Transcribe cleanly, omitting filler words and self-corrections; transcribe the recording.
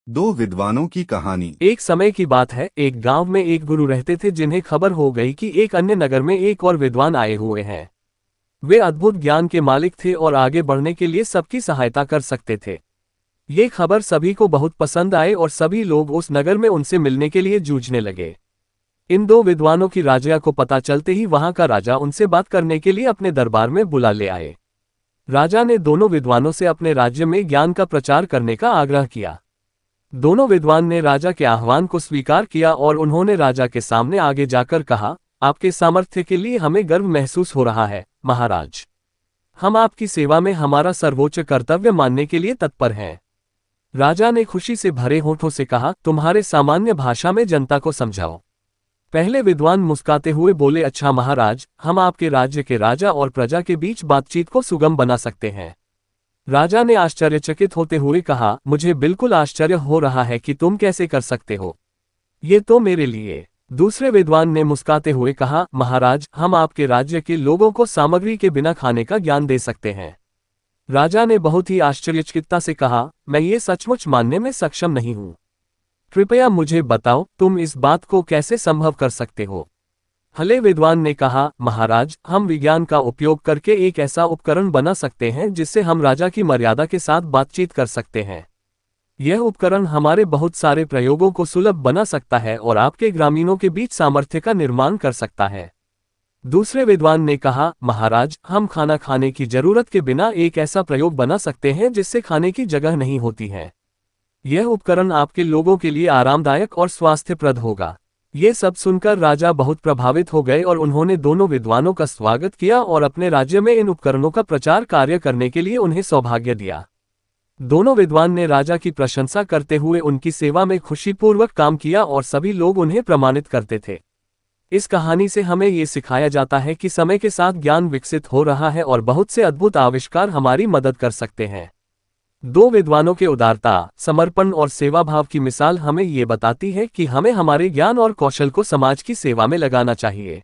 दो विद्वानों की कहानी। एक समय की बात है, एक गांव में एक गुरु रहते थे जिन्हें खबर हो गई कि एक अन्य नगर में एक और विद्वान आए हुए हैं। वे अद्भुत ज्ञान के मालिक थे और आगे बढ़ने के लिए सबकी सहायता कर सकते थे। ये खबर सभी को बहुत पसंद आए और सभी लोग उस नगर में उनसे मिलने के लिए जूझने लगे। इन दो विद्वानों की राजा को पता चलते ही वहां का राजा उनसे बात करने के लिए अपने दरबार में बुला ले आए। राजा ने दोनों विद्वानों से अपने राज्य में ज्ञान का प्रचार करने का आग्रह किया। दोनों विद्वान ने राजा के आह्वान को स्वीकार किया और उन्होंने राजा के सामने आगे जाकर कहा, आपके सामर्थ्य के लिए हमें गर्व महसूस हो रहा है, महाराज। हम आपकी सेवा में हमारा सर्वोच्च कर्तव्य मानने के लिए तत्पर हैं। राजा ने खुशी से भरे होठों से कहा, तुम्हारे सामान्य भाषा में जनता को समझाओ। पहले विद्वान मुस्कुराते हुए बोले, अच्छा महाराज, हम आपके राज्य के राजा और प्रजा के बीच बातचीत को सुगम बना सकते हैं। राजा ने आश्चर्यचकित होते हुए कहा, मुझे बिल्कुल आश्चर्य हो रहा है कि तुम कैसे कर सकते हो। ये तो मेरे लिए। दूसरे विद्वान ने मुस्कुराते हुए कहा, महाराज, हम आपके राज्य के लोगों को सामग्री के बिना खाने का ज्ञान दे सकते हैं। राजा ने बहुत ही आश्चर्यचकितता से कहा, मैं ये सचमुच मानने में सक्षम नहीं हूं। कृपया मुझे बताओ, तुम इस बात को कैसे संभव कर सकते हो। हले विद्वान ने कहा, महाराज, हम विज्ञान का उपयोग करके एक ऐसा उपकरण बना सकते हैं जिससे हम राजा की मर्यादा के साथ बातचीत कर सकते हैं। यह उपकरण हमारे बहुत सारे प्रयोगों को सुलभ बना सकता है और आपके ग्रामीणों के बीच सामर्थ्य का निर्माण कर सकता है। दूसरे विद्वान ने कहा, महाराज, हम खाना खाने की जरूरत के बिना एक ऐसा प्रयोग बना सकते हैं जिससे खाने की जगह नहीं होती है। यह उपकरण आपके लोगों के लिए आरामदायक और स्वास्थ्यप्रद होगा। ये सब सुनकर राजा बहुत प्रभावित हो गए और उन्होंने दोनों विद्वानों का स्वागत किया और अपने राज्य में इन उपकरणों का प्रचार कार्य करने के लिए उन्हें सौभाग्य दिया। दोनों विद्वान ने राजा की प्रशंसा करते हुए उनकी सेवा में खुशीपूर्वक काम किया और सभी लोग उन्हें प्रमाणित करते थे। इस कहानी से हमें ये सिखाया जाता है कि समय के साथ ज्ञान विकसित हो रहा है और बहुत से अद्भुत आविष्कार हमारी मदद कर सकते हैं। दो विद्वानों के उदारता, समर्पण और सेवाभाव की मिसाल हमें ये बताती है कि हमें हमारे ज्ञान और कौशल को समाज की सेवा में लगाना चाहिए।